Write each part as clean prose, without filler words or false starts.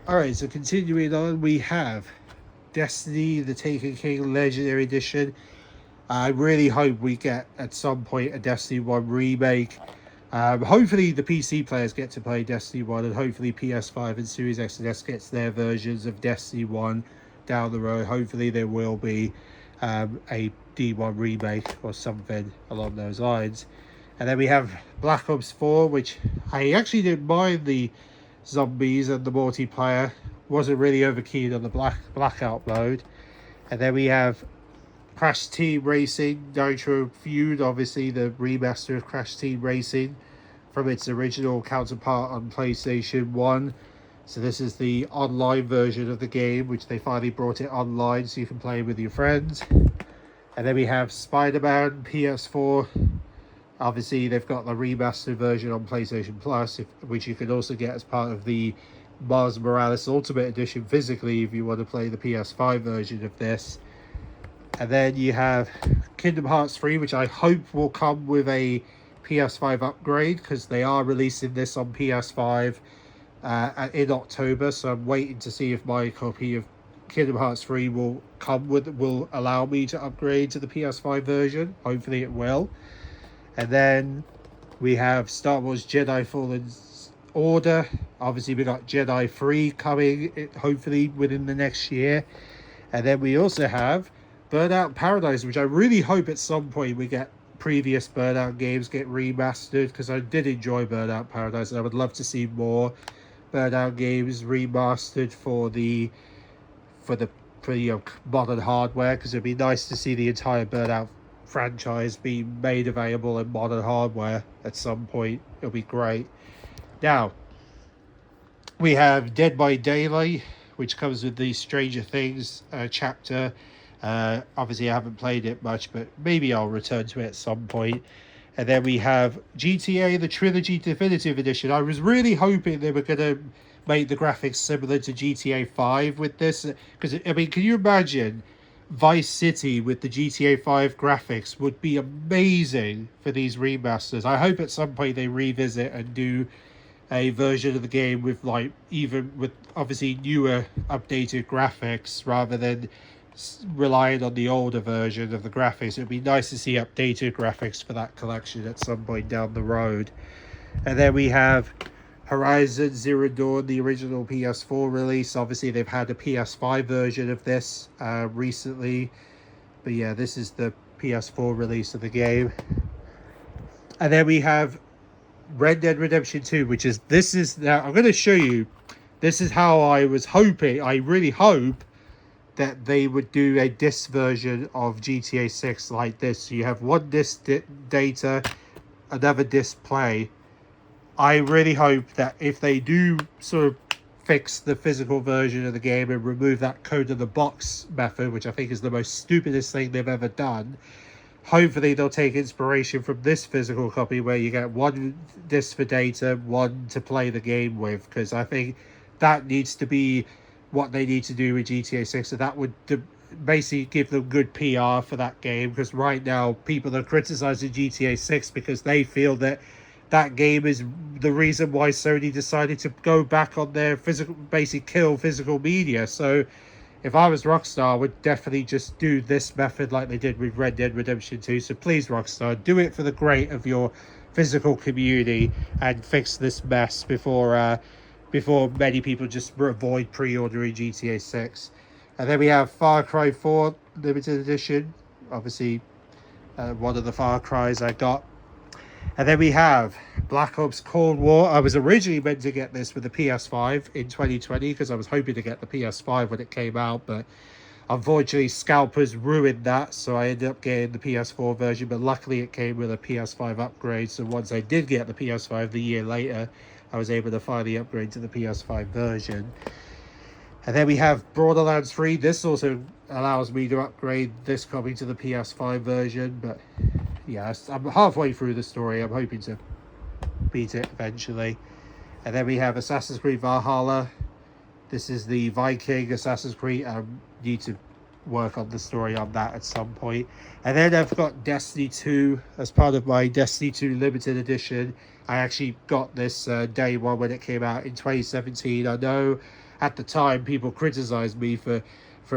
Alright, so continuing on, we have Destiny, the Taken King Legendary Edition. I really hope we get, at some point, a Destiny 1 remake. Hopefully the PC players get to play Destiny 1, and hopefully PS5 and Series X and S gets their versions of Destiny 1 down the road. Hopefully there will be a D1 remake or something along those lines. And then we have Black Ops 4, which I actually didn't mind the zombies and the multiplayer. Wasn't really over keen on the blackout mode. And then we have Crash Team Racing Nitro Feud, obviously the remaster of Crash Team Racing from its original counterpart on PlayStation 1. So this is the online version of the game, which they finally brought it online so you can play with your friends. And then we have Spider-Man PS4. Obviously, they've got the remastered version on PlayStation Plus, which you can also get as part of the Miles Morales Ultimate Edition physically if you want to play the PS5 version of this. And then you have Kingdom Hearts 3, which I hope will come with a PS5 upgrade, because they are releasing this on PS5 in October. So I'm waiting to see if my copy of Kingdom Hearts 3 will allow me to upgrade to the PS5 version. Hopefully it will. And then we have Star Wars Jedi Fallen Order. Obviously we got Jedi 3 coming hopefully within the next year. And then we also have Burnout Paradise, which I really hope at some point we get previous Burnout games get remastered, because I did enjoy Burnout Paradise and I would love to see more Burnout games remastered for the modern hardware, because it'd be nice to see the entire Burnout franchise being made available in modern hardware at some point. It'll be great. Now we have Dead by Daylight, which comes with the Stranger Things chapter. Obviously I haven't played it much, but maybe I'll return to it at some point. And then we have GTA the Trilogy Definitive Edition. I was really hoping they were going to make the graphics similar to GTA 5 with this, because I mean, can you imagine Vice City with the GTA 5 graphics? Would be amazing for these remasters. I hope at some point they revisit and do a version of the game with, like, even with obviously newer updated graphics rather than relying on the older version of the graphics. It would be nice to see updated graphics for that collection at some point down the road. And then we have Horizon Zero Dawn, the original PS4 release. Obviously they've had a PS5 version of this recently, but yeah, this is the PS4 release of the game. And then we have Red Dead Redemption 2, which is, now I'm going to show you, this is how I was hoping, I really hope that they would do a disc version of GTA 6 like this. So you have one disc data, another disc play. I really hope that if they do sort of fix the physical version of the game and remove that code in the box method, which I think is the most stupidest thing they've ever done, hopefully they'll take inspiration from this physical copy where you get one disc for data, one to play the game with, because I think that needs to be what they need to do with GTA 6, and that would basically give them good PR for that game, because right now people are criticizing GTA 6 because they feel that that game is the reason why Sony decided to go back on their basically kill physical media. So if I was Rockstar, I would definitely just do this method like they did with Red Dead Redemption 2. So please, Rockstar, do it for the great of your physical community and fix this mess before many people just avoid pre-ordering GTA 6. And then we have Far Cry 4 Limited Edition. Obviously, one of the Far Cries I got. And then we have Black Ops Cold War. I was originally meant to get this with the PS5 in 2020 because I was hoping to get the PS5 when it came out, but unfortunately scalpers ruined that, so I ended up getting the PS4 version, but luckily it came with a PS5 upgrade. So once I did get the PS5 the year later, I was able to finally upgrade to the PS5 version. And then we have Borderlands 3. This also allows me to upgrade this copy to the PS5 version, but yeah, I'm halfway through the story. I'm hoping to beat it eventually. And then we have Assassin's Creed Valhalla. This is the Viking Assassin's Creed. I need to work on the story on that at some point. And then I've got Destiny 2 as part of my Destiny 2 limited edition. I actually got this day one when it came out in 2017. I know at the time people criticized me for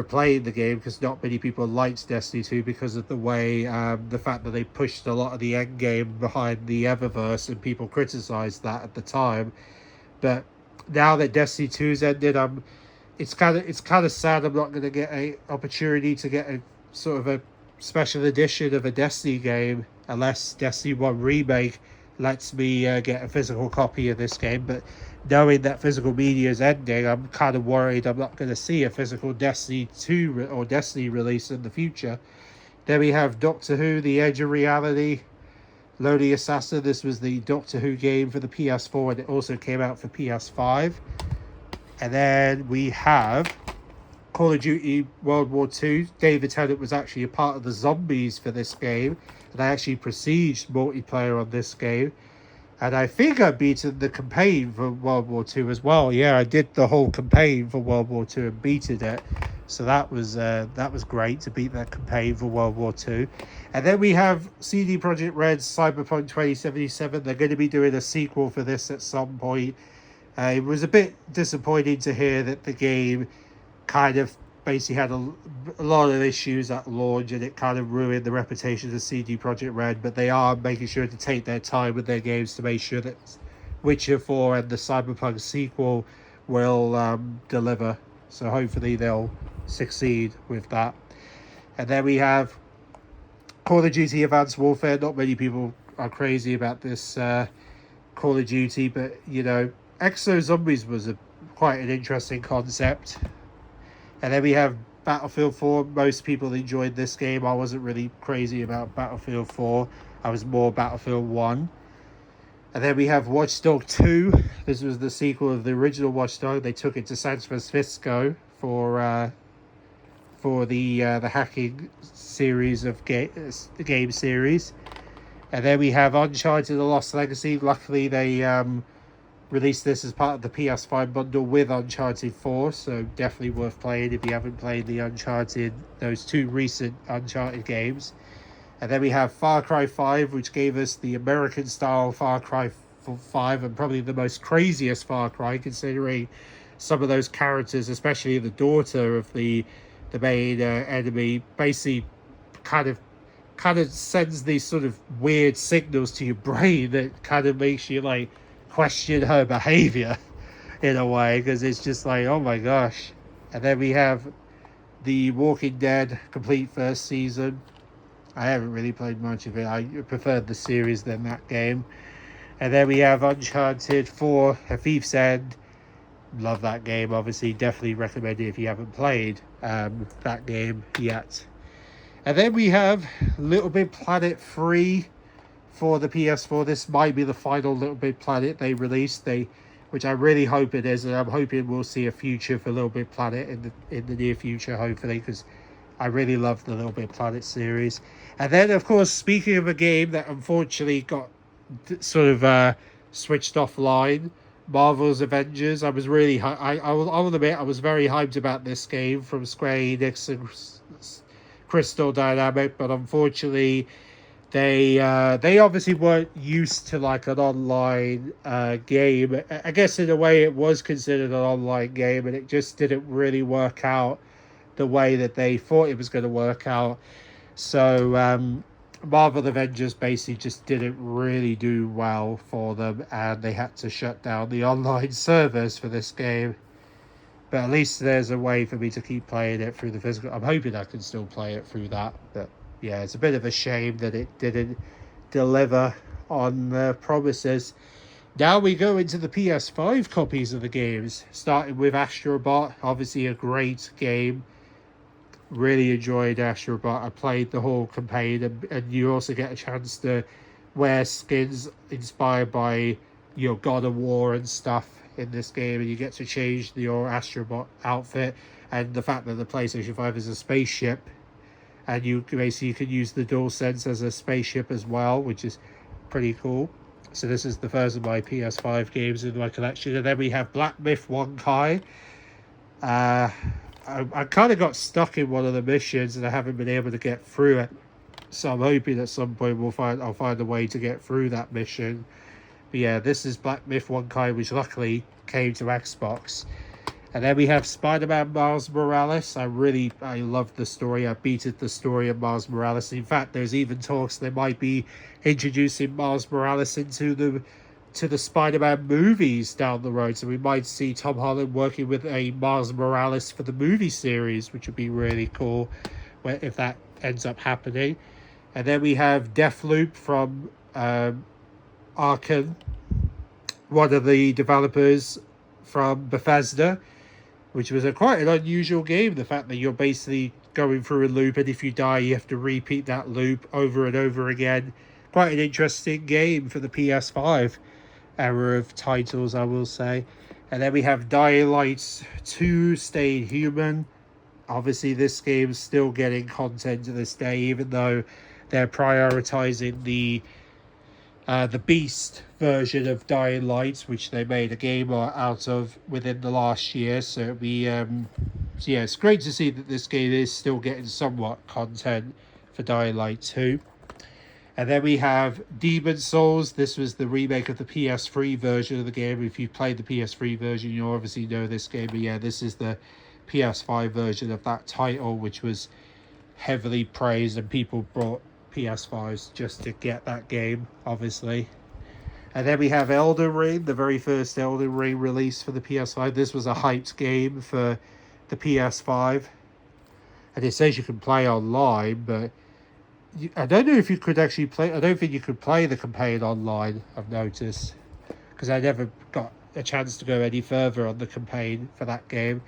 playing the game because not many people liked Destiny 2 because of the way the fact that they pushed a lot of the end game behind the Eververse, and people criticized that at the time. But now that Destiny 2's ended, it's kind of sad I'm not going to get a opportunity to get a sort of a special edition of a Destiny game unless Destiny 1 Remake lets me get a physical copy of this game. But knowing that physical media is ending, I'm kind of worried I'm not going to see a physical Destiny 2 or Destiny release in the future. Then we have Doctor Who, The Edge of Reality, Lonely Assassin. This was the Doctor Who game for the PS4, and it also came out for PS5. And then we have Call of Duty World War II. David Tennant was actually a part of the zombies for this game, and I actually besieged multiplayer on this game. And I think I beaten the campaign for World War II as well. Yeah, I did the whole campaign for World War II and beaten it. So that was great to beat that campaign for World War II. And then we have CD Projekt Red's Cyberpunk 2077. They're going to be doing a sequel for this at some point. It was a bit disappointing to hear that the game kind of basically had a lot of issues at launch, and it kind of ruined the reputation of CD Projekt Red. But they are making sure to take their time with their games to make sure that Witcher 4 and the Cyberpunk sequel will deliver. So hopefully they'll succeed with that. And then we have Call of Duty Advanced Warfare. Not many people are crazy about this Call of Duty, but you know, Exo Zombies was quite an interesting concept. And then we have Battlefield 4. Most people enjoyed this game. I wasn't really crazy about Battlefield 4. I was more Battlefield 1. And then we have Watch Dogs 2. This was the sequel of the original Watch Dogs. They took it to San Francisco for the hacking series of game series. And then we have Uncharted: The Lost Legacy. Luckily, they released this as part of the PS5 bundle with Uncharted 4, so definitely worth playing if you haven't played those two recent Uncharted games. And then we have Far Cry 5, which gave us the American-style Far Cry 5, and probably the most craziest Far Cry, considering some of those characters, especially the daughter of the main enemy, basically kind of sends these sort of weird signals to your brain that kind of makes you like question her behavior in a way, because it's just like, oh my gosh. And then we have The Walking Dead complete first season. I haven't really played much of it. I preferred the series than that game. And then we have Uncharted 4: A Thief's End. Love that game, obviously. Definitely recommend it if you haven't played that game yet. And then we have Little Big Planet 3 for the PS4. This might be the final Little Big Planet they released, which I really hope it is, and I'm hoping we'll see a future for Little Big Planet in the near future, hopefully, because I really love the Little Big Planet series. And then, of course, speaking of a game that unfortunately got sort of switched offline, Marvel's Avengers. I was really I will admit I was very hyped about this game from Square Enix and Crystal Dynamic, but unfortunately they obviously weren't used to like an online game. I guess in a way it was considered an online game, and it just didn't really work out the way that they thought it was going to work out. So Marvel Avengers basically just didn't really do well for them, and they had to shut down the online servers for this game. But at least there's a way for me to keep playing it through the physical. I'm hoping I can still play it through that. But yeah, it's a bit of a shame that it didn't deliver on the promises. Now we go into the PS5 copies of the games, starting with Astrobot. Obviously a great game. Really enjoyed Astrobot. I played the whole campaign, and you also get a chance to wear skins inspired by your God of War and stuff in this game, and you get to change your Astrobot outfit. And the fact that the PlayStation 5 is a spaceship, and you basically can use the DualSense as a spaceship as well, which is pretty cool. So this is the first of my PS5 games in my collection. And then we have Black Myth Wonkai. I kind of got stuck in one of the missions and I haven't been able to get through it. So I'm hoping at some point I'll find a way to get through that mission. But yeah, this is Black Myth One Kind, which luckily came to Xbox. And then we have Spider-Man Miles Morales. I loved the story. I beated the story of Miles Morales. In fact, there's even talks they might be introducing Miles Morales into the Spider-Man movies down the road. So we might see Tom Holland working with a Miles Morales for the movie series, which would be really cool if that ends up happening. And then we have Deathloop from Arkham, one of the developers from Bethesda, which was quite an unusual game. The fact that you're basically going through a loop, and if you die, you have to repeat that loop over and over again. Quite an interesting game for the PS5 era of titles, I will say. And then we have Dying Light 2 Stay Human. Obviously, this game's still getting content to this day, even though they're prioritizing the Beast version of Dying Light, which they made a game out of within the last year. So it'll be so yeah, it's great to see that this game is still getting somewhat content for Dying Light 2. And then we have Demon Souls. This was the remake of the PS3 version of the game. If you've played the PS3 version, you obviously know this game. But yeah, this is the PS5 version of that title, which was heavily praised, and people brought PS5s just to get that game, obviously. And then we have Elden Ring, the very first Elden Ring release for the PS5. This was a hyped game for the PS5. And it says you can play online, but I don't know if you could actually play. I don't think you could play the campaign online, I've noticed, because I never got a chance to go any further on the campaign for that game.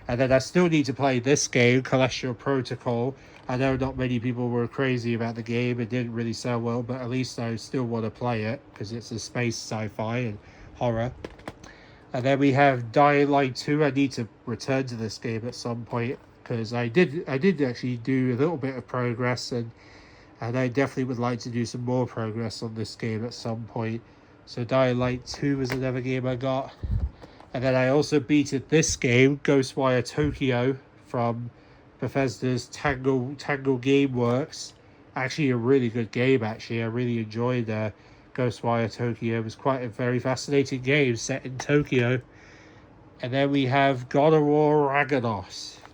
And then I still need to play this game, Celestial Protocol. I know not many people were crazy about the game. It didn't really sell well, but at least I still want to play it because it's a space sci-fi and horror. And then we have Dying Light 2. I need to return to this game at some point because I did actually do a little bit of progress, and I definitely would like to do some more progress on this game at some point. So Dying Light 2 was another game I got. And then I also beated this game, Ghostwire Tokyo, from Bethesda's Tangle Gameworks. Actually a really good game, actually. I really enjoyed Ghostwire Tokyo. It was quite a very fascinating game set in Tokyo. And then we have God of War Ragnarok.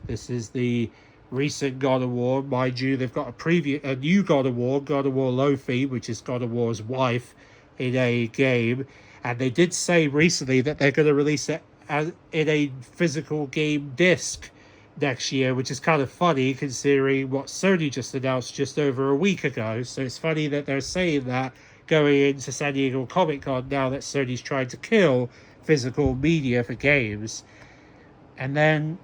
This is the recent God of War. Mind you, they've got a new God of War Lofi, which is God of War's wife, in a game. And they did say recently that they're going to release it in a physical game disc next year, which is kind of funny considering what Sony just announced just over a week ago. So it's funny that they're saying that going into San Diego Comic-Con now that Sony's trying to kill physical media for games. And then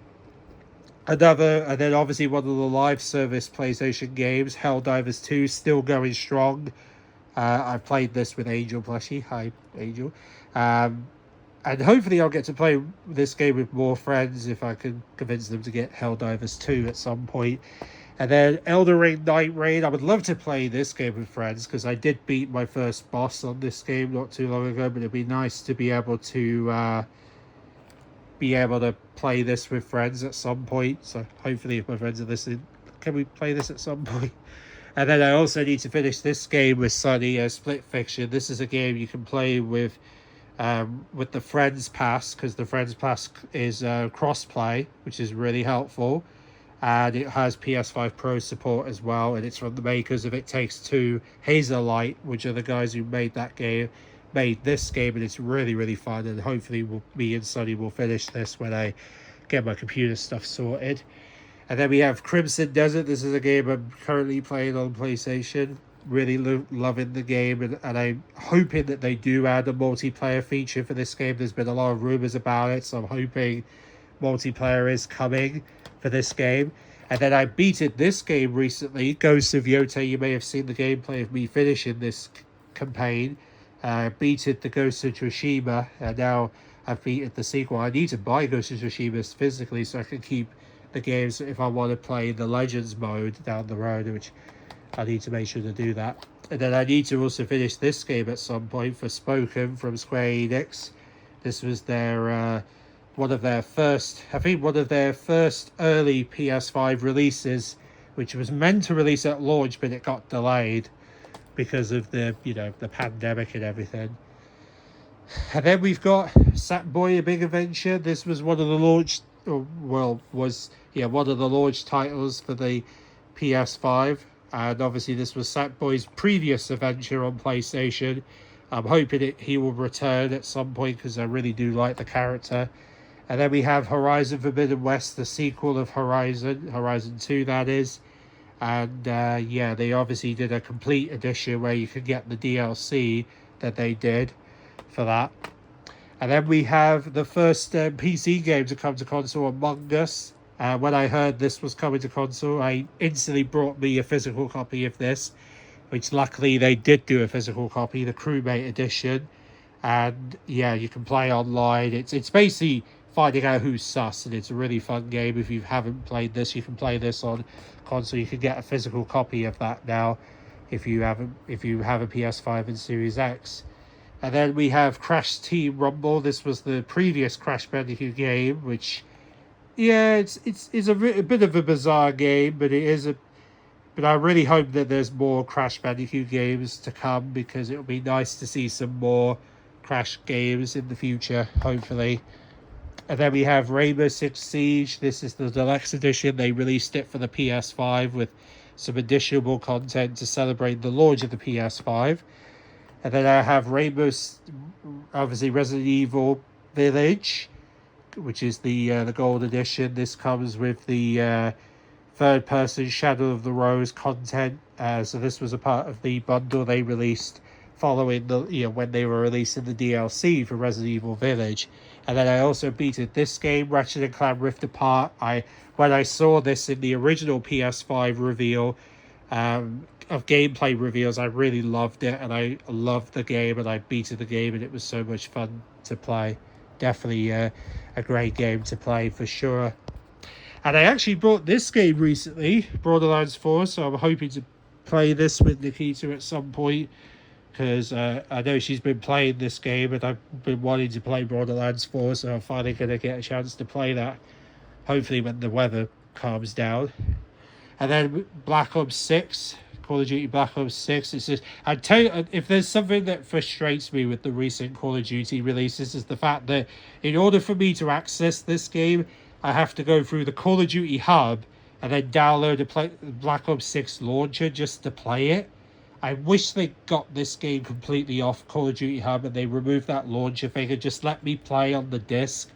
obviously one of the live service PlayStation games, Helldivers 2, still going strong. I played this with Angel plushie. Hi, Angel. And hopefully I'll get to play this game with more friends if I can convince them to get Helldivers 2 at some point. And then Elden Ring Night Rain. I would love to play this game with friends because I did beat my first boss on this game not too long ago, but it'd be nice to be able to play this with friends at some point. So hopefully if my friends are listening, can we play this at some point? And then I also need to finish this game with Sunny, Split Fiction. This is a game you can play with the Friends Pass, because the Friends Pass is cross-play, which is really helpful. And it has PS5 Pro support as well, and it's from the makers of It Takes Two, Hazelight, which are the guys who made this game, and it's really, really fun. And hopefully me and Sunny will finish this when I get my computer stuff sorted. And then we have Crimson Desert. This is a game I'm currently playing on PlayStation. Really loving the game, and I'm hoping that they do add a multiplayer feature for this game. There's been a lot of rumors about it, so I'm hoping multiplayer is coming for this game. And then I beated this game recently, Ghosts of Yota. You may have seen the gameplay of me finishing this campaign. Beated the Ghost of Tsushima, and now I've beaten the sequel. I need to buy Ghost of Tsushima physically so I can keep the games if I want to play the Legends mode down the road, which I need to make sure to do that. And then I need to also finish this game at some point for Spoken from Square Enix. This was their one of their first, I think one of their first early PS5 releases, which was meant to release at launch, but it got delayed because of the, the pandemic and everything. And then we've got Sackboy: A Big Adventure. This was one of the launch, one of the launch titles for the PS5. And obviously this was Sackboy's previous adventure on PlayStation. I'm hoping he will return at some point because I really do like the character. And then we have Horizon Forbidden West, the sequel of Horizon 2 that is. And they obviously did a complete edition where you could get the DLC that they did for that. And then we have the first PC game to come to console, Among Us. When I heard this was coming to console, I instantly brought me a physical copy of this, which luckily they did do a physical copy, the crewmate edition. And yeah, you can play online. It's basically finding out who's sus, and it's a really fun game. If you haven't played this, you can play this on console. You can get a physical copy of that now if you have a PS5 and Series X. And then we have Crash Team Rumble. This was the previous Crash Bandicoot game, which, yeah, it's a bit of a bizarre game, but but I really hope that there's more Crash Bandicoot games to come, because it would be nice to see some more Crash games in the future, hopefully. And then we have Rainbow Six Siege. This is the deluxe edition. They released it for the PS5 with some additional content to celebrate the launch of the PS5. And then I have obviously Resident Evil Village, which is the gold edition. This comes with the third-person Shadow of the Rose content. So this was a part of the bundle they released following when they were releasing the DLC for Resident Evil Village. And then I also beated this game, Ratchet & Clank Rift Apart. When I saw this in the original PS5 reveal, of gameplay reveals, I really loved it, and I loved the game, and I beated the game, and it was so much fun to play. Definitely a great game to play for sure. And I actually bought this game recently, Borderlands 4, so I'm hoping to play this with Nikita at some point, because I know she's been playing this game, and I've been wanting to play Borderlands 4, so I'm finally going to get a chance to play that, hopefully when the weather calms down. And then Black Ops 6, Call of Duty Black Ops 6. It's just, I tell you, if there's something that frustrates me with the recent Call of Duty releases, is the fact that in order for me to access this game, I have to go through the Call of Duty hub and then download a Black Ops 6 launcher just to play it. I wish they got this game completely off Call of Duty hub and they removed that launcher thing and just let me play on the disc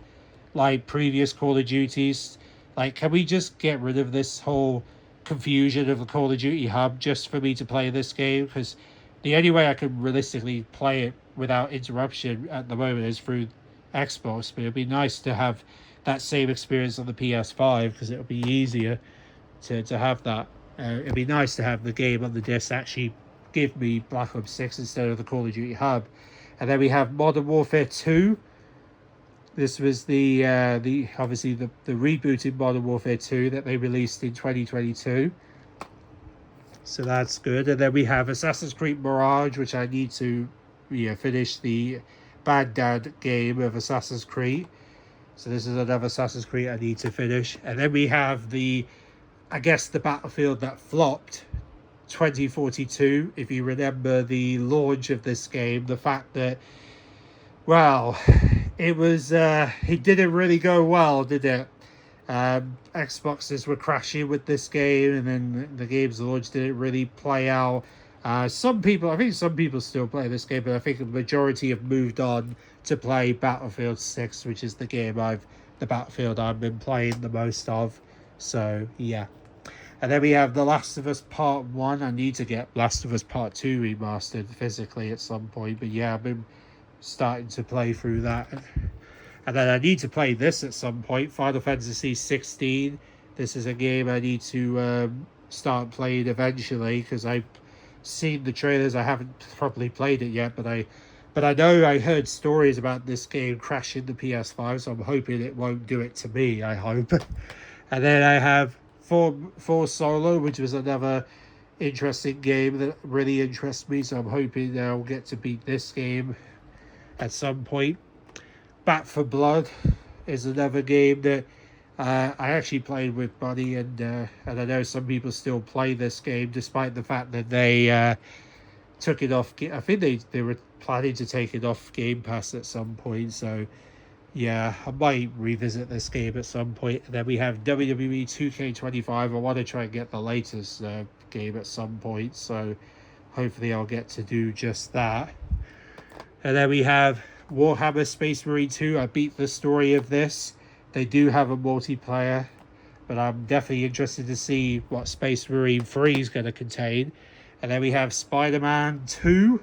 like previous Call of Duties. Like, can we just get rid of this whole confusion of the Call of Duty hub just for me to play this game? Because the only way I can realistically play it without interruption at the moment is through Xbox, but it'd be nice to have that same experience on the PS5, because it'll be easier to have that. It'd be nice to have the game on the disc actually give me Black Ops 6 instead of the Call of Duty hub. And then we have Modern Warfare 2. This was the obviously the rebooted Modern Warfare 2 that they released in 2022. So that's good. And then we have Assassin's Creed Mirage, which I need to finish the Baghdad game of Assassin's Creed. So this is another Assassin's Creed I need to finish. And then we have the Battlefield that flopped, 2042. If you remember the launch of this game, the fact that, well, it didn't really go well, did it? Xboxes were crashing with this game, and then the game's launch didn't really play out. I think some people still play this game, but I think the majority have moved on to play Battlefield 6, which is the Battlefield I've been playing the most of. So, yeah. And then we have The Last of Us Part 1. I need to get Last of Us Part 2 remastered physically at some point, but yeah, I've been starting to play through that. And then I need to play this at some point, Final Fantasy 16. This is a game I need to start playing eventually, because I've seen the trailers. I haven't properly played it yet, but I know I heard stories about this game crashing the PS5, so I'm hoping it won't do it to me, I hope. And then I have For Solo, which was another interesting game that really interests me, so I'm hoping I'll get to beat this game at some point. Back for Blood is another game that I actually played with Buddy, and I know some people still play this game despite the fact that they took it off. I think they were planning to take it off Game Pass at some point. So yeah, I might revisit this game at some point. And then we have WWE 2K25. I want to try and get the latest game at some point. So hopefully I'll get to do just that. And then we have Warhammer Space Marine 2. I beat the story of this. They do have a multiplayer, but I'm definitely interested to see what Space Marine 3 is going to contain. And then we have Spider-Man 2.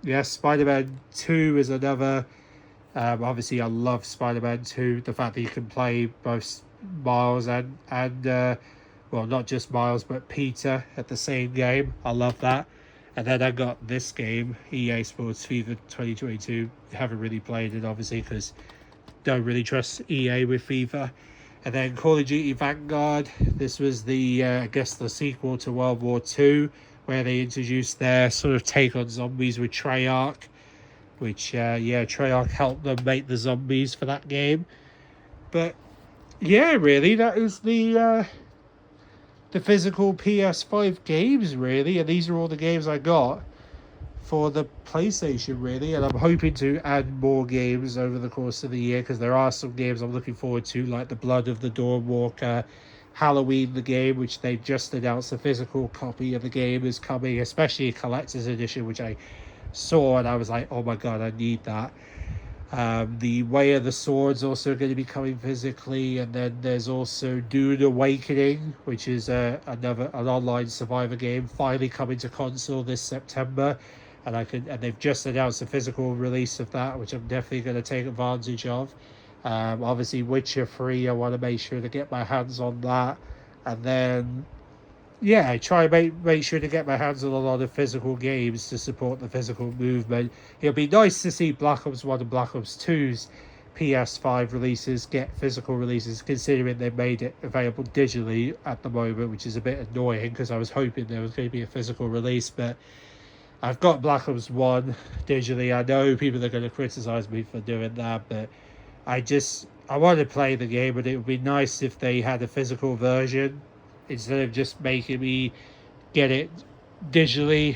Yes, Spider-Man 2 is another. Obviously, I love Spider-Man 2. The fact that you can play both Miles and well, not just Miles, but Peter at the same game. I love that. And then I got this game, EA Sports FIFA 2022. Haven't really played it, obviously, because don't really trust EA with FIFA. And then Call of Duty Vanguard. This was the, I guess, the sequel to World War II, where they introduced their sort of take on zombies with Treyarch, which, Treyarch helped them make the zombies for that game. But, yeah, really, that is the physical PS5 games, really. And these are all the games I got for the PlayStation, really, and I'm hoping to add more games over the course of the year, because there are some games I'm looking forward to, like the Blood of the Dawnwalker, Halloween the game, which they've just announced a physical copy of the game is coming, especially a collector's edition, which I saw and I was like, oh my god, I need that. The Way of the Sword's also going to be coming physically, and then there's also Dune Awakening, which is an online survivor game, finally coming to console this September. And they've just announced a physical release of that, which I'm definitely going to take advantage of. Obviously, Witcher 3, I want to make sure to get my hands on that. And then, yeah, I try and make sure to get my hands on a lot of physical games to support the physical movement. It'll be nice to see Black Ops 1 and Black Ops 2's PS5 releases get physical releases, considering they made it available digitally at the moment, which is a bit annoying, because I was hoping there was going to be a physical release. But I've got Black Ops 1 digitally. I know people are going to criticize me for doing that, but I want to play the game, but it would be nice if they had a physical version instead of just making me get it digitally.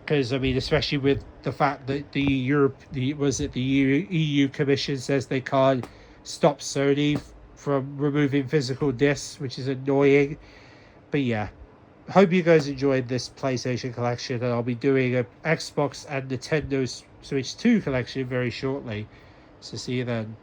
Because, I mean, especially with the fact that the EU Commission says they can't stop Sony from removing physical discs, which is annoying. But yeah, hope you guys enjoyed this PlayStation collection, and I'll be doing a Xbox and Nintendo Switch 2 collection very shortly. So see you then.